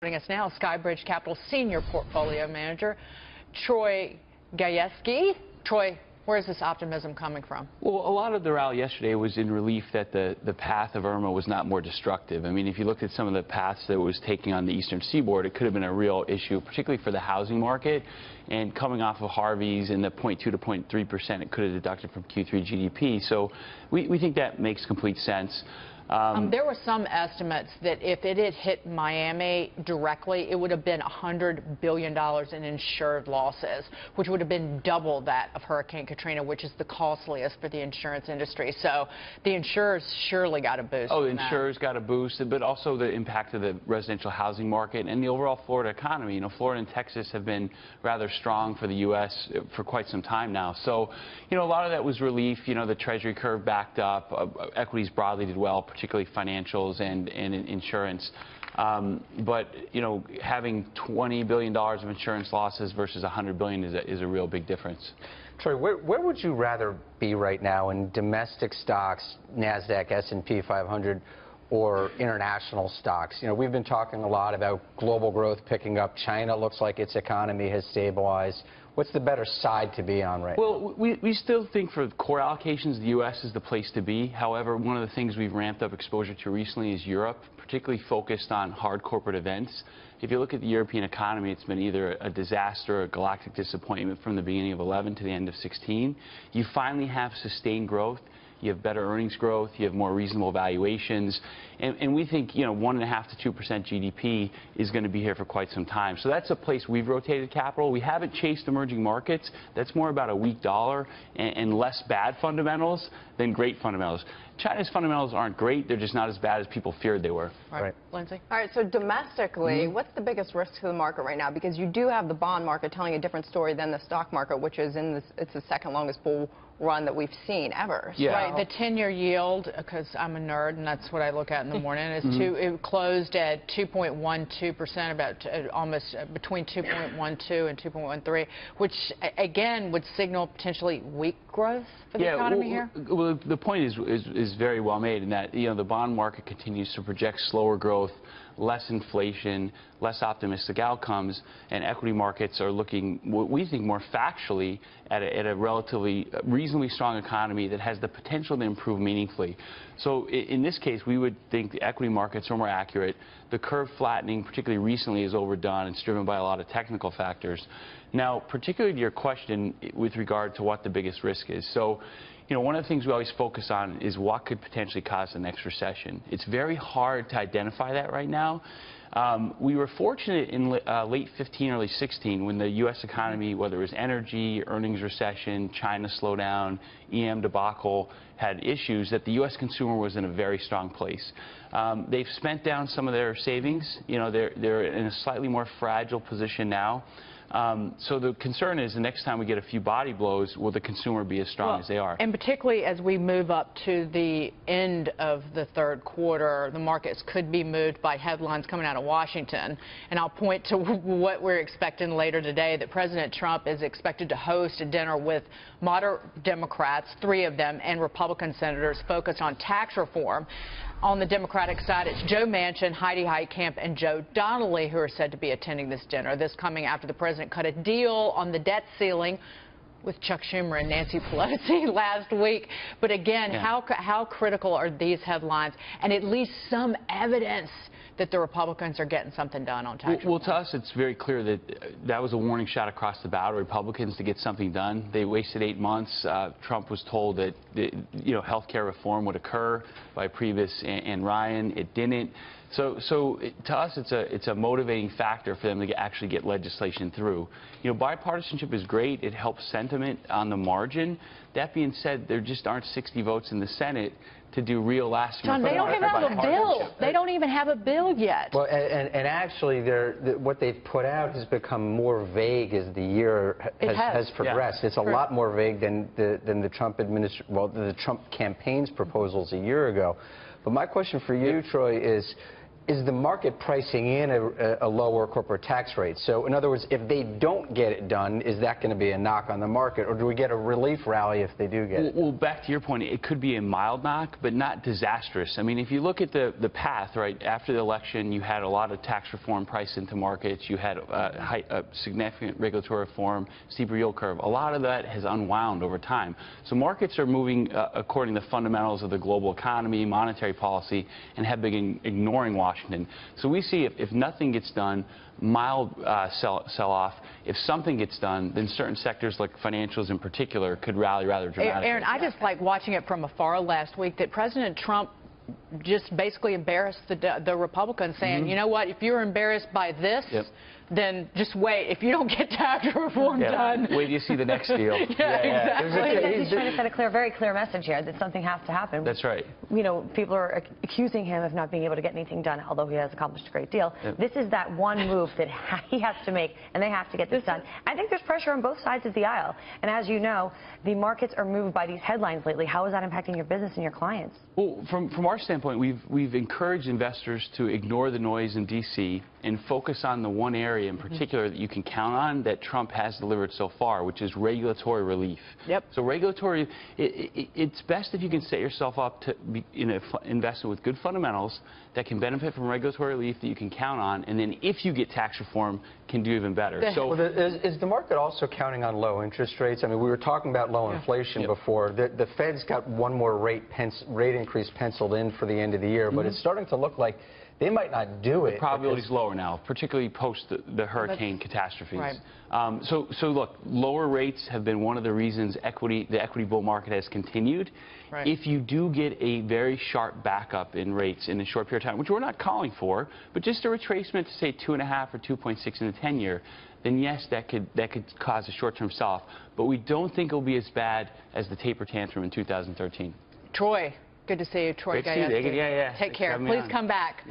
Joining us now, SkyBridge Capital Senior Portfolio Manager, Troy Gayeski. Troy, where is this optimism coming from? Well, a lot of the rally yesterday was in relief that the path of Irma was not more destructive. I mean, if you looked at some of the paths that it was taking on the eastern seaboard, it could have been a real issue, particularly for the housing market. And coming off of Harvey's in the 0.2 to 0.3%, it could have deducted from Q3 GDP. So we think that makes complete sense. There were some estimates that if it had hit Miami directly, it would have been $100 billion in insured losses, which would have been double that of Hurricane Katrina, which is the costliest for the insurance industry. So the insurers surely got a boost. Oh, the insurers got a boost, but also the impact of the residential housing market and the overall Florida economy. You know, Florida and Texas have been rather strong for the U.S. for quite some time now. So, you know, a lot of that was relief. You know, the Treasury curve backed up. Equities broadly did well, particularly financials and insurance. But, you know, having $20 billion of insurance losses versus $100 billion is a real big difference. Troy, where would you rather be right now, in domestic stocks, NASDAQ, S&P 500, or international stocks? You know, we've been talking a lot about global growth picking up. China looks like its economy has stabilized. What's the better side to be on right now? Well, we still think for core allocations, the U.S. is the place to be. However, one of the things we've ramped up exposure to recently is Europe, particularly focused on hard corporate events. If you look at the European economy, it's been either a disaster or a galactic disappointment from the beginning of 11 to the end of 16. You finally have sustained growth. You have better earnings growth. You have more reasonable valuations. And we think, you know, 1.5 to 2% GDP is going to be here for quite some time. So that's a place we've rotated capital. We haven't chased emerging markets. That's more about a weak dollar and less bad fundamentals than great fundamentals. China's fundamentals aren't great. They're just not as bad as people feared they were. Right. Lindsay? All right, so domestically, what's the biggest risk to the market right now? Because you do have the bond market telling a different story than the stock market, which is it's the second longest bull run that we've seen ever. Yeah. Right, the 10-year yield, because I'm a nerd and that's what I look at in the morning, is it closed at 2.12%, about almost between 2.12 and 2.13, which again would signal potentially weak growth for the economy here. Well, the point is very well made in that, you know, the bond market continues to project slower growth, less inflation, less optimistic outcomes, and equity markets are looking, what we think, more factually at a relatively reasonably strong economy that has the potential to improve meaningfully. So in this case, we would think the equity markets are more accurate. The curve flattening, particularly recently, is overdone. It's driven by a lot of technical factors. Now, particularly to your question with regard to what the biggest risk is. So, you know, one of the things we always focus on is what could potentially cause the next recession. It's very hard to identify that right now. We were fortunate in late 15, early 16, when the U.S. economy, whether it was energy, earnings recession, China slowdown, EM debacle, had issues, that the U.S. consumer was in a very strong place. They've spent down some of their savings. You know, they're in a slightly more fragile position now. So the concern is the next time we get a few body blows, will the consumer be as strong as they are? And particularly as we move up to the end of the third quarter, the markets could be moved by headlines coming out of Washington. And I'll point to what we're expecting later today, that President Trump is expected to host a dinner with moderate Democrats, 3 of them, and Republican senators focused on tax reform. On the Democratic side, it's Joe Manchin, Heidi Heitkamp, and Joe Donnelly who are said to be attending this dinner. This coming after the president cut a deal on the debt ceiling with Chuck Schumer and Nancy Pelosi last week. But again, how critical are these headlines and at least some evidence that the Republicans are getting something done on tax reform? Well, to us, it's very clear that that was a warning shot across the bow to Republicans to get something done. They wasted 8 months. Trump was told that, you know, health care reform would occur by Priebus and Ryan. It didn't. So to us, it's a motivating factor for them to actually get legislation through. You know, bipartisanship is great. It helps sentiment on the margin. That being said, there just aren't 60 votes in the Senate to do real lasting. They don't even have a bill. They don't even have a bill yet. Well, and actually, what they've put out has become more vague as the year has progressed. It's a lot more vague than the Trump the Trump campaign's proposals a year ago. But my question for you, Troy, is, is the market pricing in a lower corporate tax rate? So in other words, if they don't get it done, is that going to be a knock on the market, or do we get a relief rally if they do get it? Well, back to your point, it could be a mild knock, but not disastrous. I mean, if you look at the path, right, after the election, you had a lot of tax reform priced into markets. You had a significant regulatory reform, steeper yield curve. A lot of that has unwound over time. So markets are moving according to the fundamentals of the global economy, monetary policy, and have been ignoring Washington. So we see if nothing gets done, mild sell-off. If something gets done, then certain sectors like financials in particular could rally rather dramatically. Aaron, I just like watching it from afar last week that President Trump just basically embarrassed the Republicans, saying, you know what, if you're embarrassed by this, then just wait. If you don't get tax reform done, wait till you see the next deal. Exactly. He's trying to send a very clear message here that something has to happen. That's right. You know, people are accusing him of not being able to get anything done, although he has accomplished a great deal. This is that one move that he has to make, and they have to get this done. I think there's pressure on both sides of the aisle. And as you know, the markets are moved by these headlines lately. How is that impacting your business and your clients? Well, from our standpoint, we've encouraged investors to ignore the noise in D.C. and focus on the one area in particular that you can count on that Trump has delivered so far, which is regulatory relief. So regulatory, it's best if you can set yourself up to be in an investment with good fundamentals that can benefit from regulatory relief that you can count on, and then if you get tax reform, can do even better. So is the market also counting on low interest rates? I mean, we were talking about low inflation before. The Fed's got one more rate increase penciled in for the end of the year, but it's starting to look like they might not do it. The probability is lower now, particularly post the hurricane catastrophes. So look, lower rates have been one of the reasons the equity bull market has continued. If you do get a very sharp backup in rates in a short period of time, which we're not calling for, but just a retracement to say 2.5 or 2.6 in the 10-year, then yes, that could cause a short-term sell-off. But we don't think it'll be as bad as the taper tantrum in 2013. Troy, good to see you, Troy Gayeski. Yeah. Take care. Please come back.